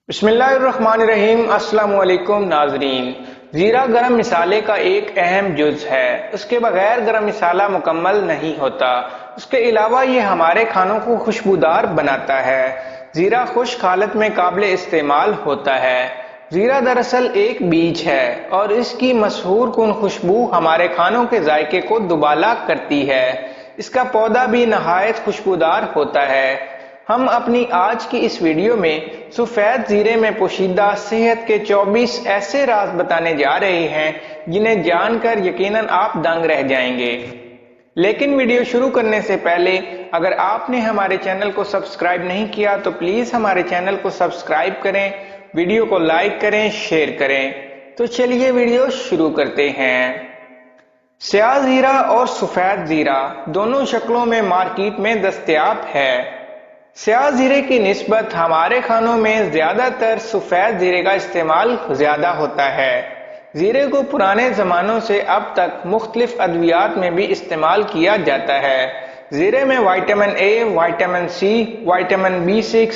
بسم اللہ الرحمن الرحیم۔ السلام علیکم ناظرین۔ زیرہ گرم مسالے کا ایک اہم جز ہے۔ اس کے بغیر گرم مسالہ مکمل نہیں ہوتا۔ اس کے علاوہ یہ ہمارے کھانوں کو خوشبودار بناتا ہے۔ زیرہ خشک حالت میں قابل استعمال ہوتا ہے۔ زیرہ دراصل ایک بیج ہے اور اس کی مسحور کن خوشبو ہمارے کھانوں کے ذائقے کو دوبالا کرتی ہے۔ اس کا پودا بھی نہایت خوشبودار ہوتا ہے۔ ہم اپنی آج کی اس ویڈیو میں سفید زیرے میں پوشیدہ صحت کے 24 ایسے راز بتانے جا رہے ہیں جنہیں جان کر یقیناً آپ دنگ رہ جائیں گے۔ لیکن ویڈیو شروع کرنے سے پہلے اگر آپ نے ہمارے چینل کو سبسکرائب نہیں کیا تو پلیز ہمارے چینل کو سبسکرائب کریں، ویڈیو کو لائک کریں، شیئر کریں۔ تو چلیے ویڈیو شروع کرتے ہیں۔ سیاہ زیرہ اور سفید زیرہ دونوں شکلوں میں مارکیٹ میں دستیاب ہے۔ سیاہ زیرے کی نسبت ہمارے کھانوں میں زیادہ تر سفید زیرے کا استعمال زیادہ ہوتا ہے۔ زیرے کو پرانے زمانوں سے اب تک مختلف ادویات میں بھی استعمال کیا جاتا ہے۔ زیرے میں vitamin A, vitamin C, vitamin B6،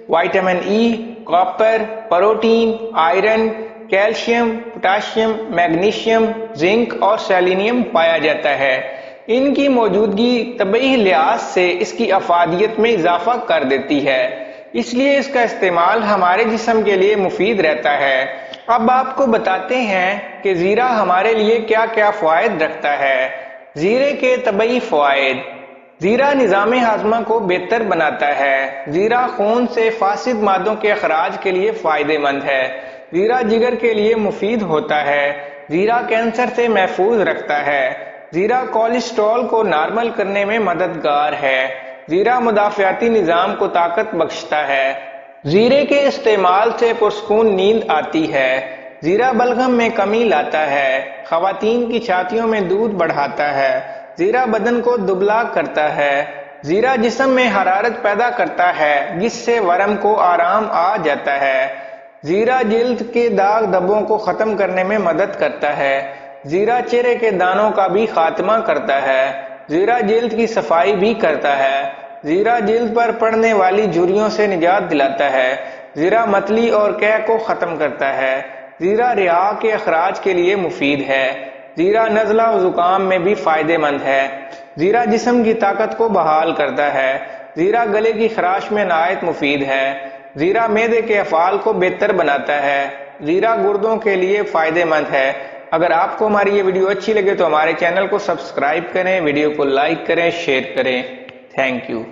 vitamin E, copper, protein, iron, calcium, potassium, magnesium, zinc اور سیلینیم پایا جاتا ہے۔ ان کی موجودگی طبی لحاظ سے اس کی افادیت میں اضافہ کر دیتی ہے، اس لیے اس کا استعمال ہمارے جسم کے لیے مفید رہتا ہے۔ اب آپ کو بتاتے ہیں کہ زیرہ ہمارے لیے کیا کیا فوائد رکھتا ہے۔ زیرے کے طبی فوائد۔ زیرہ نظام ہاضمہ کو بہتر بناتا ہے۔ زیرہ خون سے فاسد مادوں کے اخراج کے لیے فائدہ مند ہے۔ زیرہ جگر کے لیے مفید ہوتا ہے۔ زیرہ کینسر سے محفوظ رکھتا ہے۔ زیرہ کولیسٹرول کو نارمل کرنے میں مددگار ہے۔ زیرہ مدافعتی نظام کو طاقت بخشتا ہے۔ زیرے کے استعمال سے پرسکون نیند آتی ہے۔ زیرہ بلغم میں کمی لاتا ہے۔ خواتین کی چھاتیوں میں دودھ بڑھاتا ہے۔ زیرہ بدن کو دبلا کرتا ہے۔ زیرہ جسم میں حرارت پیدا کرتا ہے جس سے ورم کو آرام آ جاتا ہے۔ زیرہ جلد کے داغ دھبوں کو ختم کرنے میں مدد کرتا ہے۔ زیرہ چہرے کے دانوں کا بھی خاتمہ کرتا ہے۔ زیرہ جلد کی صفائی بھی کرتا ہے۔ زیرہ جلد پر پڑنے والی جھریوں سے نجات دلاتا ہے۔ زیرہ متلی اور قے کو ختم کرتا ہے۔ زیرہ رئہ کے اخراج کے لیے مفید ہے۔ زیرہ نزلہ و زکام میں بھی فائدہ مند ہے۔ زیرہ جسم کی طاقت کو بحال کرتا ہے۔ زیرہ گلے کی خراش میں نہایت مفید ہے۔ زیرہ معدے کے افعال کو بہتر بناتا ہے۔ زیرہ گردوں کے لیے فائدہ مند ہے۔ اگر آپ کو ہماری یہ ویڈیو اچھی لگے تو ہمارے چینل کو سبسکرائب کریں، ویڈیو کو لائک کریں، شیئر کریں۔ Thank you.